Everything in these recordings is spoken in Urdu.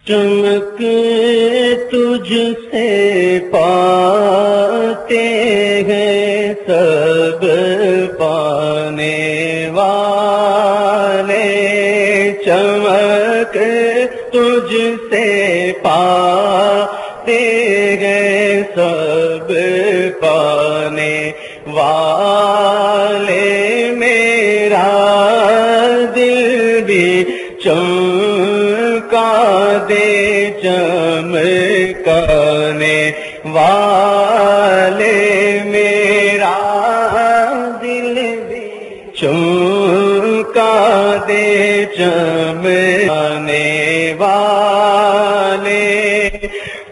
چمک تجھ سے پاتے ہیں سب پانے والے، چمک تجھ سے پاتے ہیں سب پانے والے، میرا دل بھی چمکا دے چمکانے والے، میرا دل بھی چمکا دے چمکانے والے،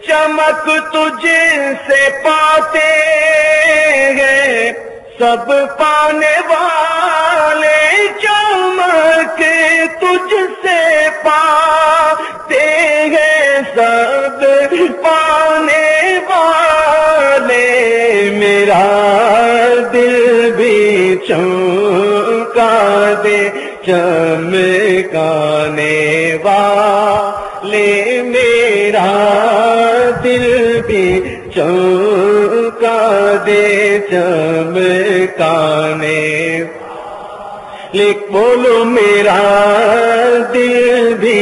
چمک تجھ سے پاتے ہیں سب پانے والے، چمک تجھ سے پاتے ہیں سب پانے والے، میرا دل بھی چمکا دے چمکانے والے، میرا دل بھی چمکا دے چمکانے، بولو میرا دل بھی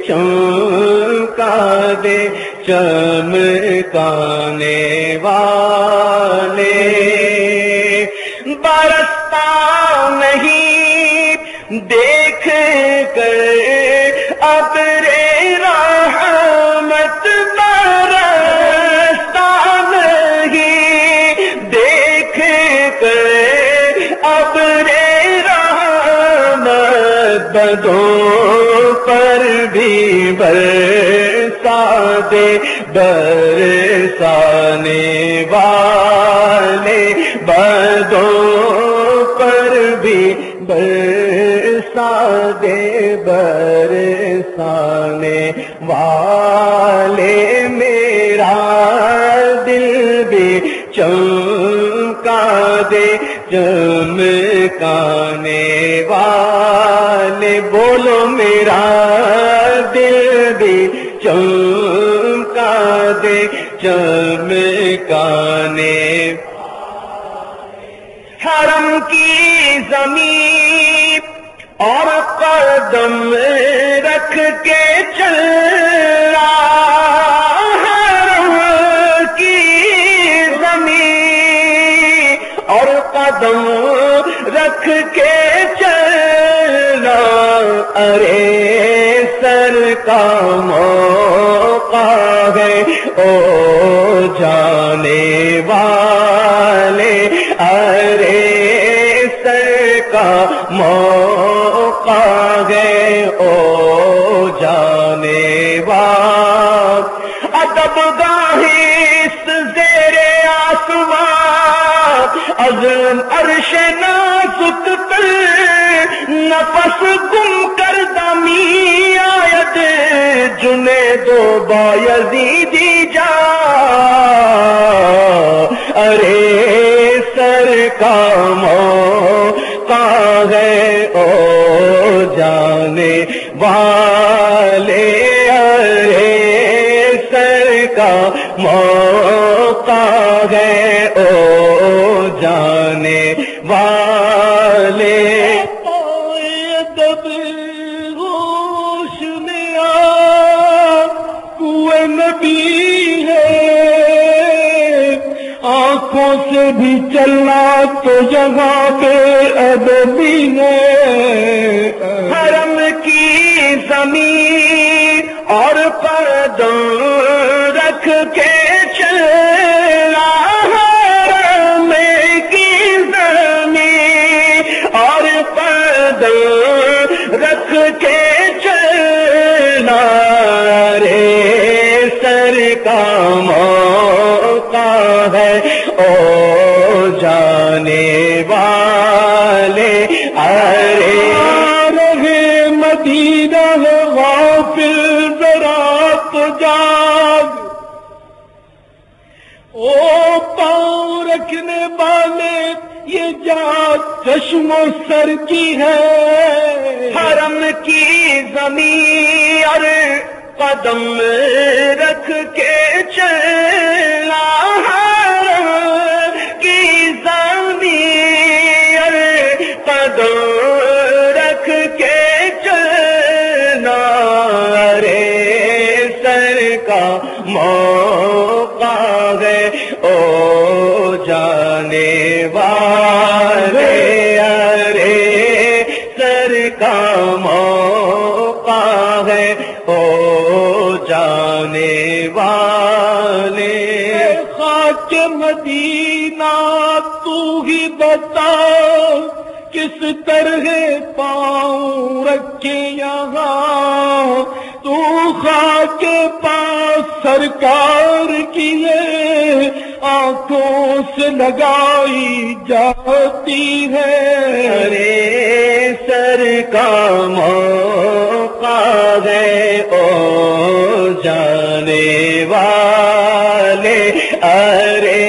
چمکا دے چمکانے والے، برستا نہیں دیکھ کر ابر رحمت، برستا نہیں دیکھ کر ابر بدوں پر بھی برسا دے برسانے والے، بدوں پر بھی برسا دے برسانے والے، میرا دل بھی چمکا دے چمکانے والے، بولو میرا دل بھی چمکا دے چمکانے، حرم کی زمین اور قدم رکھ کے چل رہا، حرم کی زمین اور قدم رکھ کے چلنا، ارے سر کا موقع ہے او جانے والے، ارے سر کا موقع ہے او جانے والے، ادب گاہی اس زیر آسمان عظم عرش نازک پر نفس گم کر دمی آیت جنید و بایزیدی جا، ارے سر کا موقع ہے او جانے والے، ارے سر کا موقع ہے او جانے والے، ادب ہوش میں آ کوئے نبی ہے، آنکھوں سے بھی چلنا تو جگہ پہ ادبی ہے، حرم کی زمین اور قدم رکھ کے چلنا، حرم کی زمین اور قدم رکھ کے چلنا، رے سر کا موقع ہے او جانے والے، ارے رہے مدینہ غافل ذرا تو جاگ، او پاؤں رکھنے والے یہ جات چشم و سر کی ہے، حرم کی زمین اور قدم رکھ کے چلا کی زمین، قدم رکھ کے چلنا رے سر کا موقع ہے او جانے والے، ارے سر کا موقع ہے او جانے والے۔ خاک مدینہ تو ہی بتا کس طرح پاؤں رکھے یہاں، تو خاک پاس سرکار کی ہے آنکھوں سے لگائی جاتی ہے، ارے سر کا موقع ہے او جانے والے، ارے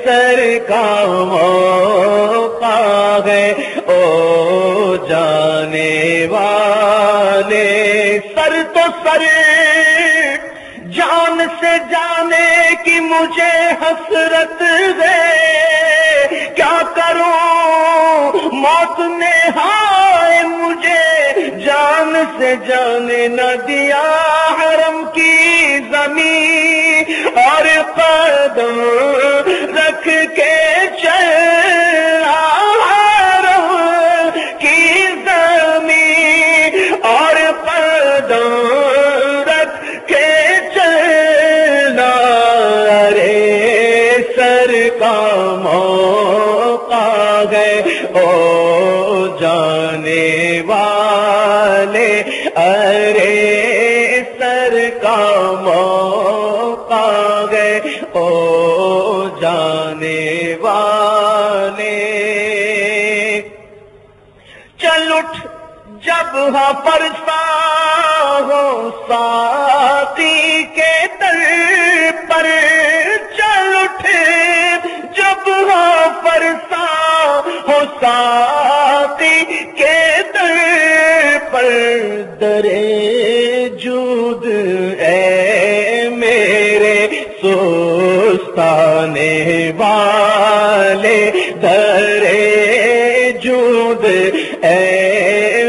سر کا موقع ہے او جانے والے۔ سر تو سر جان سے جانے کی مجھے حسرت ہے، کیا کروں موت نے ہائے مجھے جان سے جانے نہ دیا، حرم کی زمین اور قدم رکھ کے چلا، حرم کی زمین اور قدم رکھ کے چلا، ارے سر کا موقع ہے او جانے والے، ارے سر کا موقع ہے او جانے والے۔ چل اٹھ جب ہاں فرسا ہو ساقی کے در پر، چل اٹھ جب ہاں فرسا ہو ساقی کے در پر، درے جود اے میرے سستانے والے، درے جود اے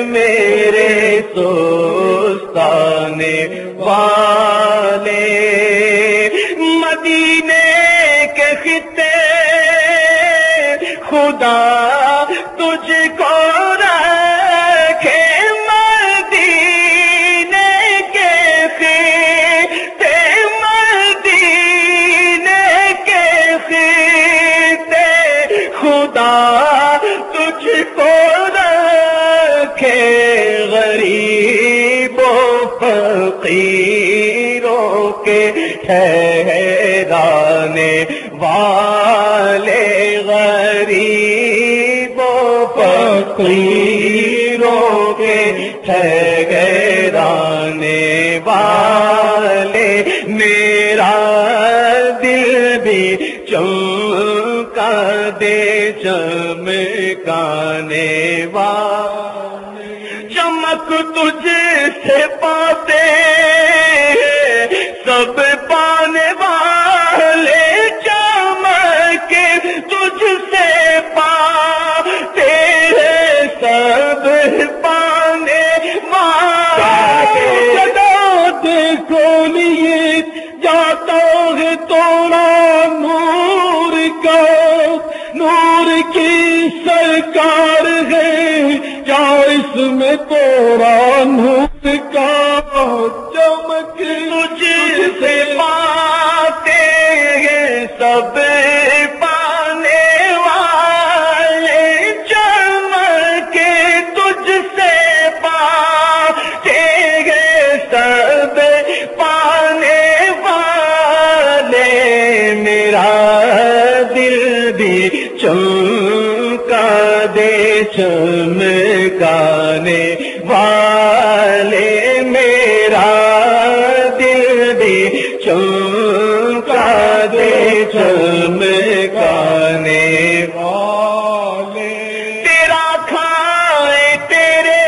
میرے سستانے والے۔ مدینے کے خطے خدا تجھ کو رکھے، مدینے کے خطے، مدینے کے خطے خدا تجھ کو رکھے، غریبوں فقیروں کے ٹھہرانے والے، غریبوں فقیروں کے ٹھہرانے والے، میرا دل بھی چمکا دے چمکانے والے، چمک تجھ سے پاتے سب پانے والے، چمک تجھ سے پاتے سب پانے والے، جگہ دیکھو لیے جاتا ہے توڑا نور کا، نور کی سرکار ہے کیا اس میں توڑا نور کا، چمک تجھ سے پاتے ہیں سب پانے والے، چمک تجھ سے پاتے ہیں سب پانے والے، میرا دل بھی چمکا دے چمکانے والے، میرا دل بھی چمکا دے چمکانے والے، تیرا کھائے تیرے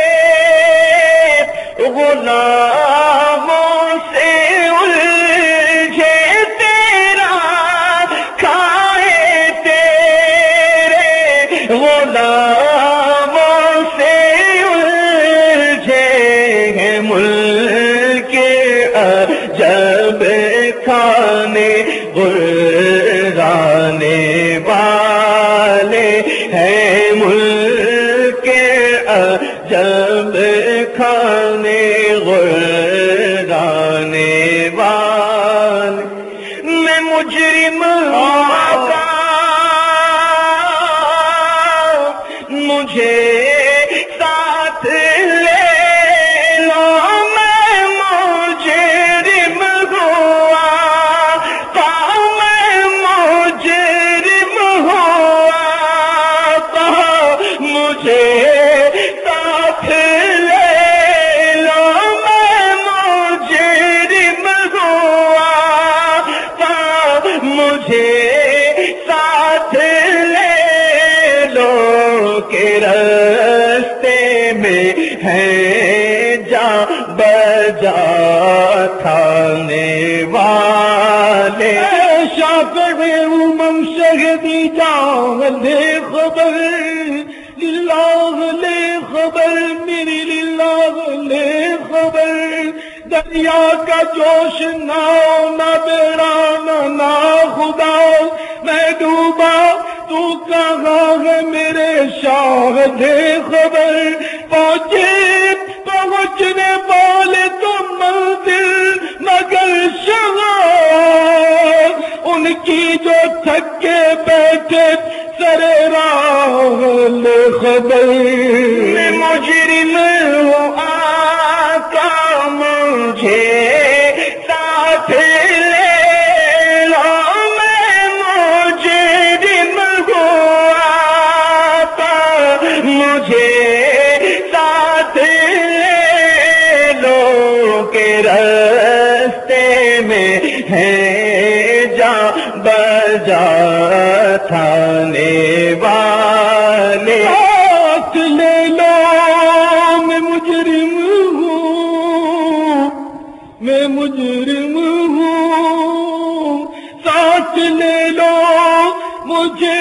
غلاموں غرانے والے ہیں ملک عجب کھانے غرانے والے میں مجرم آقا مجھے ساتھ لے لو میں مجرم ہوا میں مجرم ہوا مجھے ساتھ لے لو میں مجرم ہوا مجھے ساتھ لے لو کہ راستے میں ہے جا بجا کھانے والے شاکر امم شہدی جان لے خبر للہ لے خبر میری للہ لے خبر دریا کا جوش نہ بیڑا نہ خدا میں ڈوبا تو کہاں ہے میرے شاہ دے خبر پہنچنے والے تو منزل مگر شاہ ان کی جو تھک کے بیٹھے سرے راہ لے خبر میں مجرم ہوں آقا مجھے ساتھ لے لو میں مجرم ہوں آقا مجھے ساتھ لے لو کہ راستے میں ہے جا بجا تھانے والے ساتھ لے لو میں مجرم ہوں میں مجرم ہوں ساتھ لے لو مجھے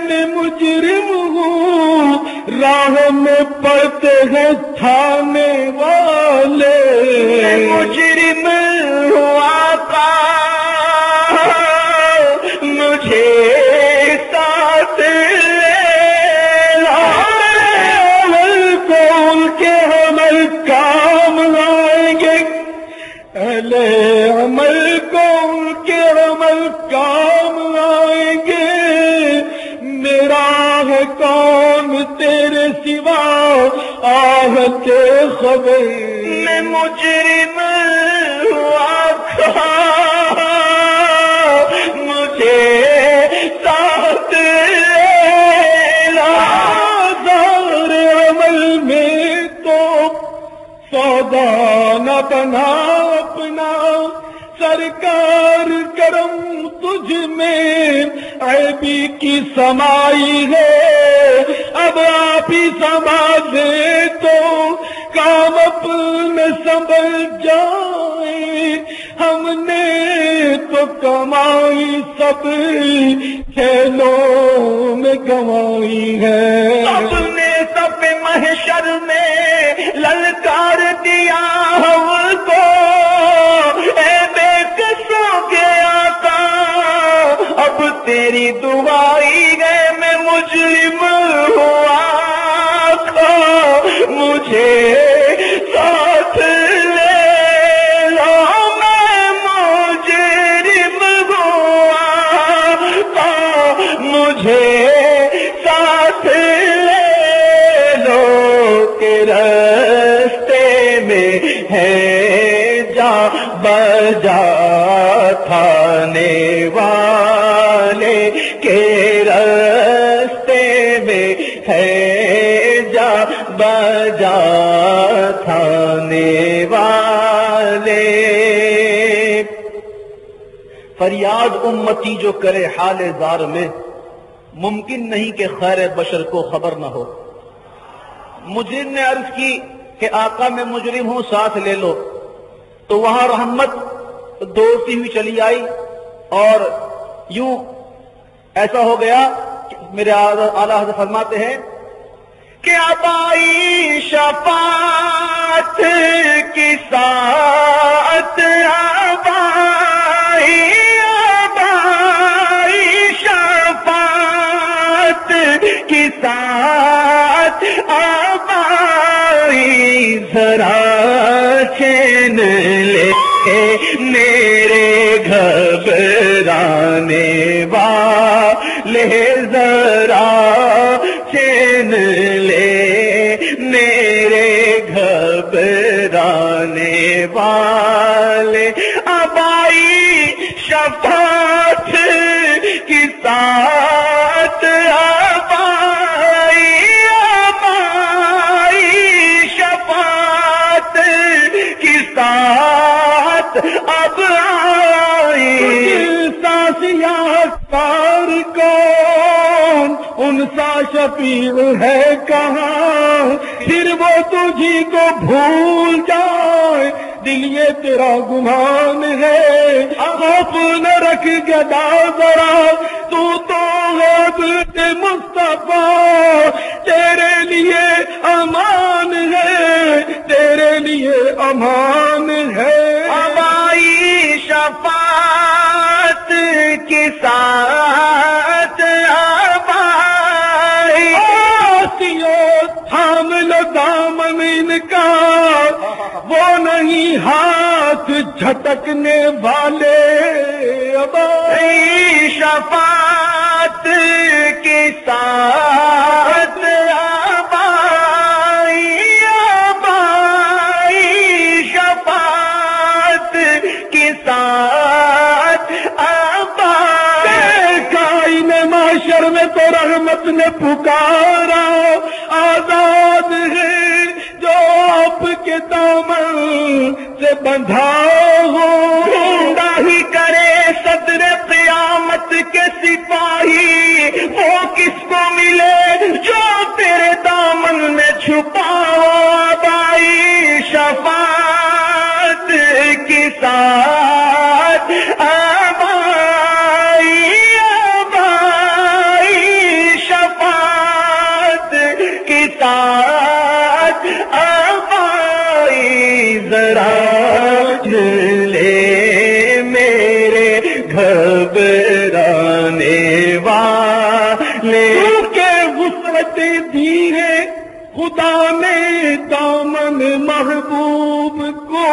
میں مجرم ہوں راہ میں پڑتے ہیں تھانے والے میں مجرم ہوں آقا مجھے ساتھ لے لو عمل کو ان کے عمل کام آئیں گے اہل عمل کو ان کے عمل کام آئیں گے میرا ہے کون تیرے سوا آہت خبر میں مجرم ہوں آقا مجھے ساتھ لے لو دار عمل میں تو سودا نہ بنا اپنا سرکار کرم تجھ میں عیبی کی سمائی ہے اب آپ ہی سنبھالے تو کام اپنے سنبھل جائے ہم نے تو کمائی سب کھیلوں میں کمائی ہے سب نے سب محشر میں للکار دیا ہم کو اے بے قصوں کے آقا اب تیری دعائی ہے میں مجرم ہوا آقا مجھے ساتھ لے لو میں مجرم ہوا آقا مجھے ساتھ لے لو کہ راستے میں ہے جا بجا تھانے والے کے راستے میں ہے جا بجا تھانے والے فریاد امتی جو کرے حال زار میں ممکن نہیں کہ خیر بشر کو خبر نہ ہو مجرم نے عرض کی کہ آقا میں مجرم ہوں ساتھ لے لو تو وہاں رحمت دوڑتی ہوئی چلی آئی اور یوں ایسا ہو گیا کہ میرے اعلیٰ حضرت فرماتے ہیں کہ اب آئی شفاعت کی ساعت اب آئی لے میرے گھبرانے والے ذرا چین لے میرے گھبرانے والے اب آئی شفاعت کی ساتھ اب آئی شفاعت کی ساتھ اب آئی ساسیا پار کون ان سا شفیع ہے کہاں پھر وہ تجھی کو بھول جائے دل یہ تیرا گمان ہے خوف نہ رکھ گدا ذرا تو غیب سے مصطفیٰ تیرے لیے امان ہے تیرے لیے امان ہے اب آئی شفاعت کے ساتھ اب آئی تھام لو دامن ان کا وہ نہیں ہاتھ جھٹکنے والے اب آئی شفاعت کے ساتھ اب آئی شفاعت کے ساتھ اب آئی کائن معاشر میں تو رحمت نے پکارا آزاد ہے جو آپ کے دامن سے بندھا ہو ہی کرے صدر قیامت کے سپاہی وہ کس کو ملے جو تیرے دامن میں چھپاؤ اب آئی شفاعت کے ساتھ اب آئی شفاعت کے ساتھ اب آئی ذرا لے میرے گھبرانے والے کے وسعت دی ہے خدا نے دامن محبوب کو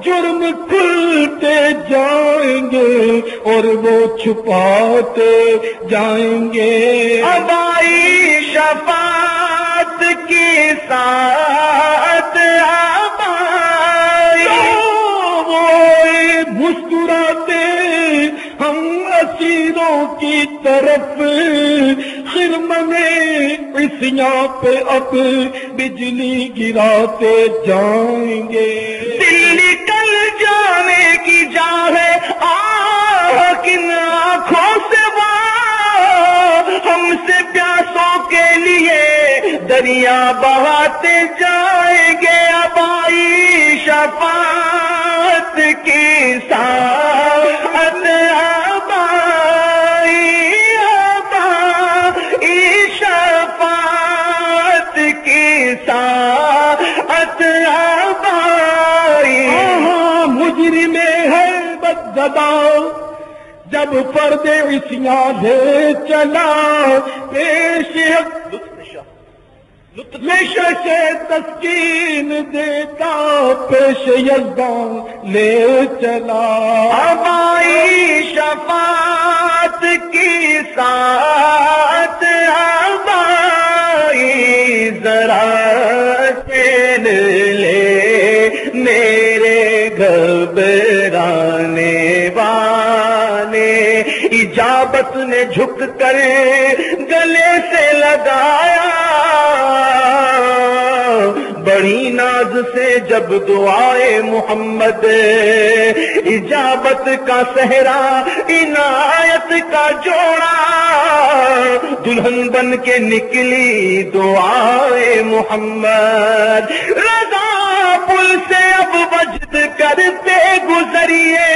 جرم کھلتے جائیں گے اور وہ چھپاتے جائیں گے اب آئی شفاعت کے ساتھ اب آئی وہ مسکراتے ہم اسیروں کی طرف خرم میں عصیاں پہ اب بجلی گراتے جائیں گے دل نکل جانے کی جا ہے کن آنکھوں سے ہم سے پیاسوں کے لیے دریا بہاتے جائیں گے اب آئی شفاعت کے ساتھ اب آئی شفاعت کے ساتھ اب آئی مجرم ہے بدزدہ جب پردے عصیاں لے چلا پیش لطف سے تسکین دیتا پیش یزدان لے چلا اب آئی شفاعت کے ساتھ اب آئی ذرا چین لے میرے گھبرانے والے اجابت نے جھک کر گلے سے لگایا بڑی ناز سے جب دعائے محمد اجابت کا صحرا عنایت کا جوڑا دلہن بن کے نکلی دعائے محمد رضا پل سے اب وجد کرتے گزریے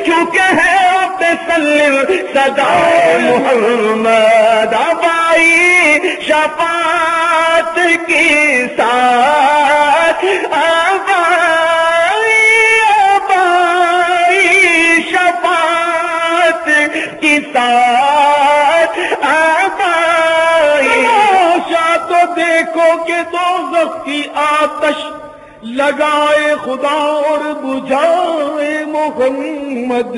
کیونکہ ہے اب سلم صدائے محمد اب آئی شفاعت کے ساتھ اب آئی شفاعت کے ساتھ اب آئی تو دیکھو کہ دوزخ کی آتش لگائے خدا اور بجھائے محمد،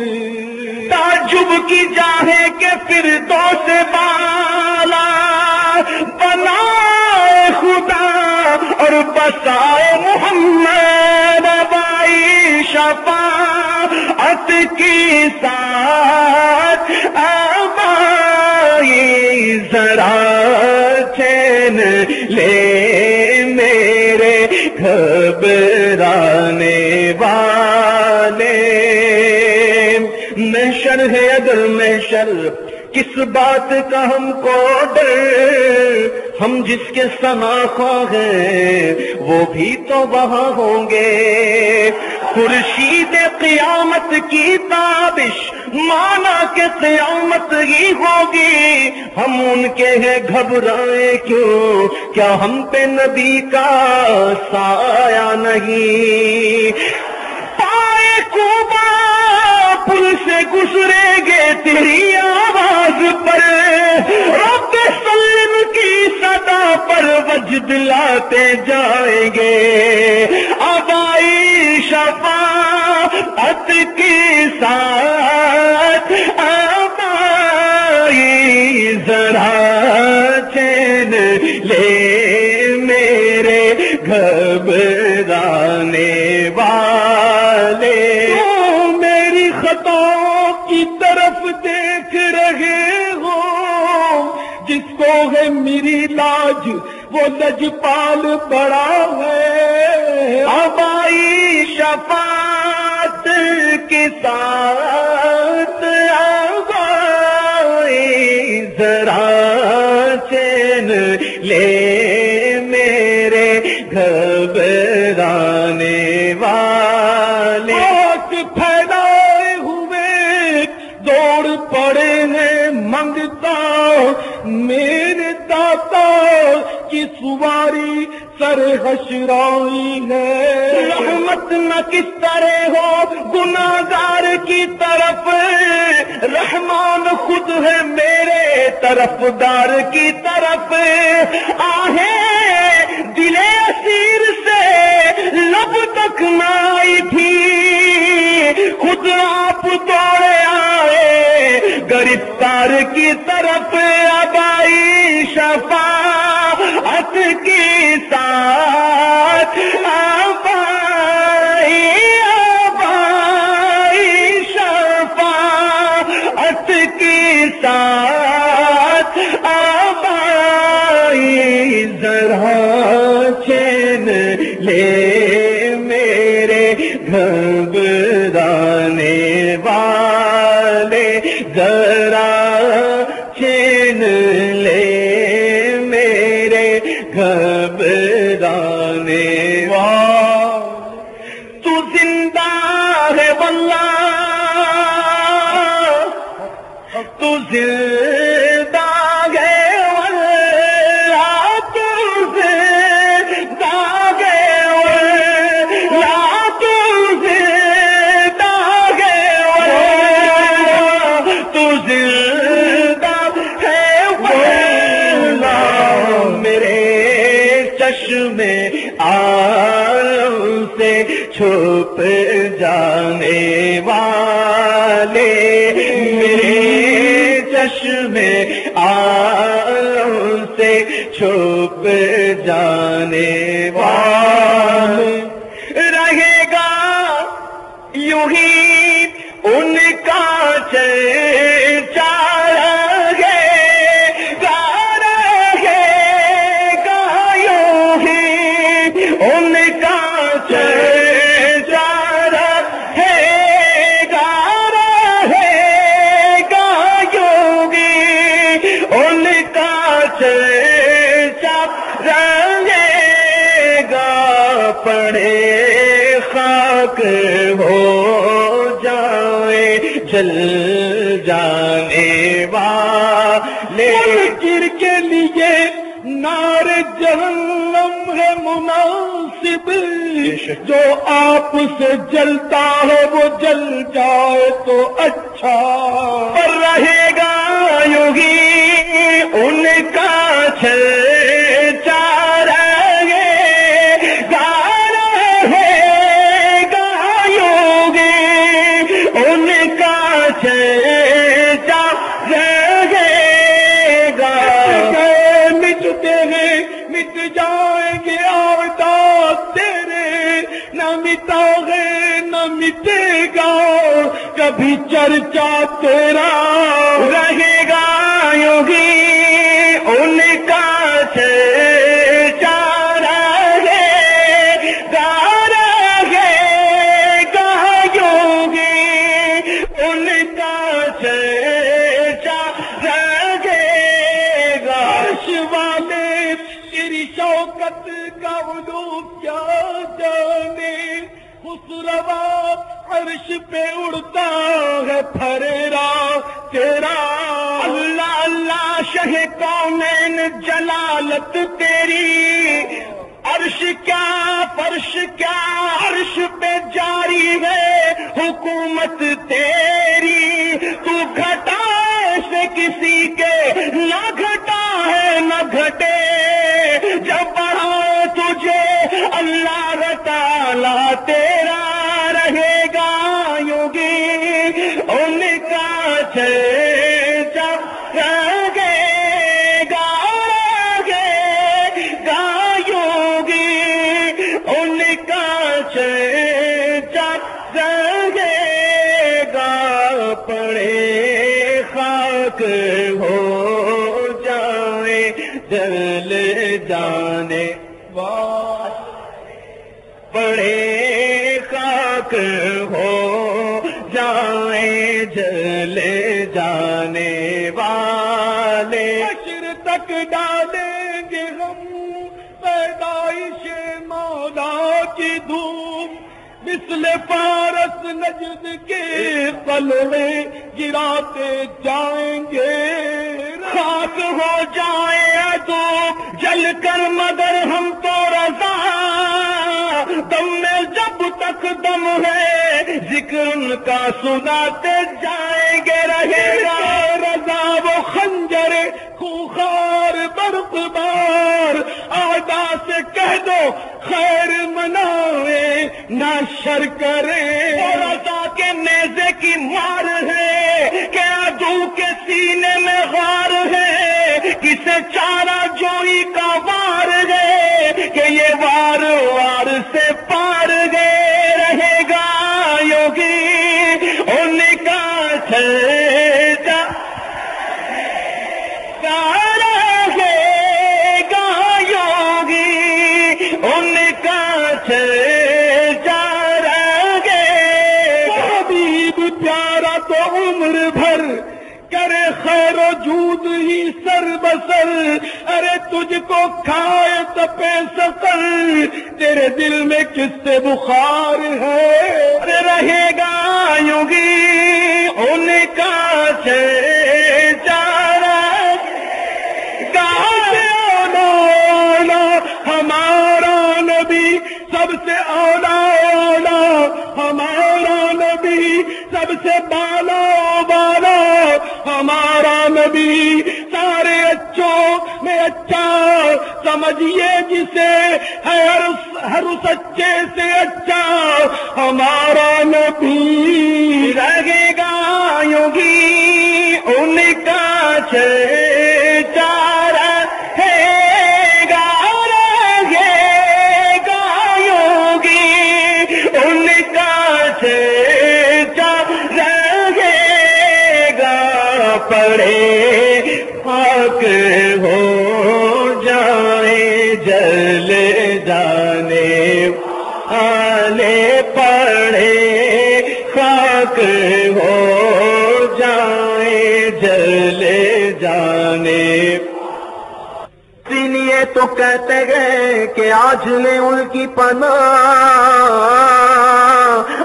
تعجب کی جاہے کہ فردوس بالا بنائے خدا اور بسائے محمد، بائی شفاعت کی ساتھ آبائی ذرا چین لے میرے گھبرانے والے، محشر ہے اگر محشر کس بات کا ہم کو ڈر، ہم جس کے ثناخواہ ہیں وہ بھی تو وہاں ہوں گے، خورشید قیامت کی تابش مانا کہ قیامت ہی ہوگی، ہم ان کے ہیں گھبرائیں کیوں، کیا ہم پہ نبی کا سایہ نہیں، پائے کوبا پل سے گزریں گے تیری آواز پر، رب سلم کی صدا پر وجد لاتے جائیں گے، آبائی شفاعت کی ساتھ آبائی ذرا چین لے میرے گھبرانے والے، میری خطاؤں کی طرف دیکھ رہے ہو، جس کو ہے میری لاج وہ لجپال بڑا ہے، آبائی شفاعت کے ساتھ آبائی ذرا چین لے میرے گھبرانے والے، ہاتھ پھیلائے ہوئے دوڑ پڑے ہیں منگتا میرے داتا کی سواری سر حشرائی ہے، رحمت نہ کس طرح ہو گناہگار کی طرف، رحمان خود ہے میرے طرفدار کی طرف، آہیں دل اسیر سے لب تک نہ آئی تھی، خود آپ دوڑے آئے گرفتار کی طرف، آبائی شفاعت کی ساتھ آبائی شفاعت کی ساتھ آبائی ذرا چین لے میرے گھبرانے والے، ذرا چین لے میرے گھبرانے والے، تو زندہ ہے واللہ، تو زندہ ہے واللہ، تو زندہ ہے واللہ، تو زندہ ہے واللہ، تو زندہ ہے واللہ، میرے چشمے آلم سے چھپ جانے والے، میرے چشمے آلم سے چھپ جانے والے، رہے گا یوں ہی ان کا چرچا، رہے گا یوں ہی ان کا چرچا، رہے گا یوں ہی ان کا چرچا، رہے گا پڑے خاک ہو جائے جل جانے والے، منکر کے لیے نار جہنم ہے مناسب، جو آپ سے جلتا ہے وہ جل جائے تو اچھا، پر رہے گا یوں ہی ان کا چرچا، رہے گا مٹے گا کبھی چرچا تیرا رہے گا یوگی ان کا چرچا رہے گا یوگی ان کا چرچا رہے گا عرش والے تیری شوکت کا علو کیا جانے خسروا عرش پہ اڑتا ہے پھریرا تیرا اللہ اللہ شہ کونین جلالت تیری عرش کیا فرش کیا عرش پہ جاری ہے حکومت تیری تو گھٹا سے کسی کے نہ گھٹا ہے نہ گھٹے جب بڑھا تجھے اللہ تعالیٰ تیرا رہے گا یوگی ان کا چرچا رہے گا یوگی ان کا چرچا رہے گا پڑے خاک ہو جائے جل جانے پڑے خاک ہو جائیں جل جانے والے حشر تک ڈالیں گے ہم پیدائش مولا کی دھوم مثل فارس نجد کے قلعے گراتے جائیں گے خاک ہو جائے تو جل کر مگر ہم تو رضا دم میں جب تک دم ہے ذکر ان کا سناتے جائیں گے رہے گا رضا وہ خنجر خوخار برق بار آدا سے کہہ دو خیر منائے نہ شر کرے رضا کے نیزے کی مار ہے کہ عدو کے سینے میں غار ہے کسے چارہ جوئی کا وار ہے کہ یہ وار وار سے پار گئے رہے گا یوگی ان کا چرچا رہے گا یوگی ان کا چرچا رہے گا حبیب پیارا تو عمر بھر کرے خیر و جود ہی سر بسر ارے تجھ کو کھائے تپے سفر تیرے دل میں کس سے بخار ہے ارے رہے گا یوگی ان کا چرچا رہے گا اولا ہمارا نبی سب سے اولا اولا ہمارا نبی سب سے بالا بالا ہمارا نبی سارے اچھوں میں اچھا سمجھیے جسے ہر سچے سے اچھا ہمارا نبی رہے گا یوگی ان کا چرچا رہے گا یوگی ان کا چرچا رہے گا پڑے خاک ہو جائیں جل جانے والے پڑے خاک ہو جائیں جل جانے تو کہتے ہیں کہ آج لے ان کی پناہ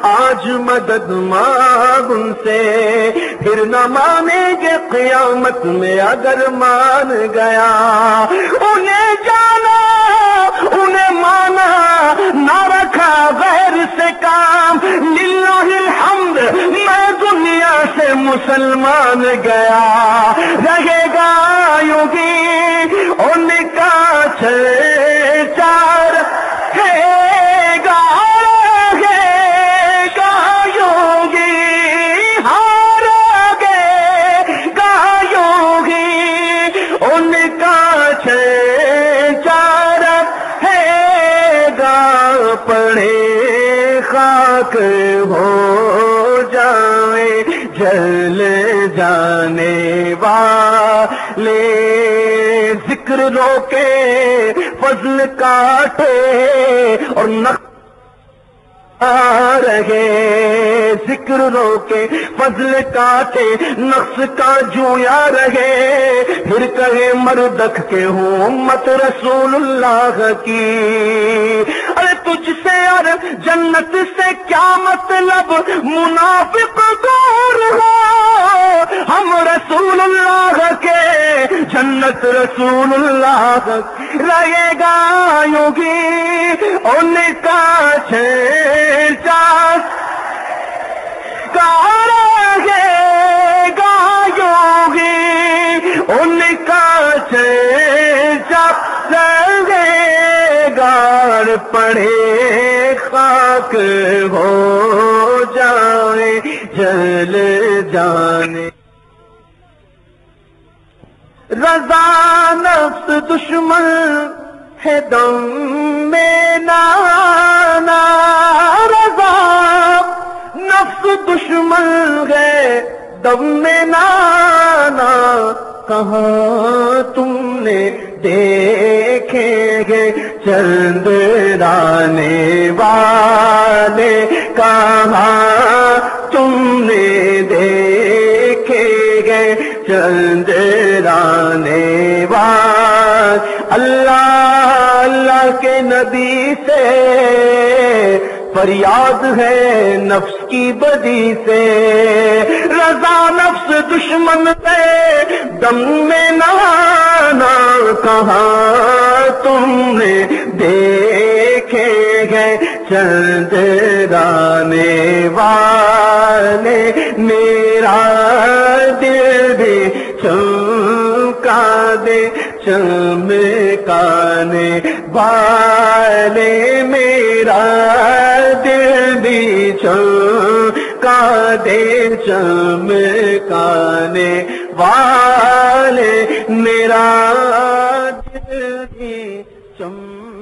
آج مدد مانگ ان سے پھر نہ مانیں گے قیامت میں اگر مان گیا انہیں جانا انہیں مانا نہ رکھا غیر سے کام للہ الحمد میں دنیا سے مسلمان گیا رہے گا یوگی ان کا چار ہے گا یوگی ہار گا یوگی ان کا چار ہے گا پڑے خاک ہو جل جانے والے ذکر روکے فضل کاٹے اور نقص رہے ذکر روکے فضل کاٹے نقص کا جویا رہے پھر کہے مردک کے ہوں امت رسول اللہ کی ارے تجھ سے اور جنت سے کیا مطلب منافق دور ہو ہم رسول اللہ کے جنت رسول اللہ رہے گا یوں گی ان کا رہے گا یوگی ان کا رہے گا پڑے خاک ہو جائے جل جانے رضا نفس دشمن ہے دم میں نانا رضا نفس دشمن ہے دم میں نانا کہاں تم نے دیکھے گے چندرانے والے کہاں تم نے دیکھے گے چندرانے والے اللہ کے نبی سے فریاد ہے نفس کی بدی سے رضا نفس دشمن سے دم میں نانا کہاں تم نے دیکھے گئے چندرانے والے میرا دل بھی چمکا دے چمکانے والے میرا دل بھی چمکا دے چمکانے والے میرا دل بھی چمکا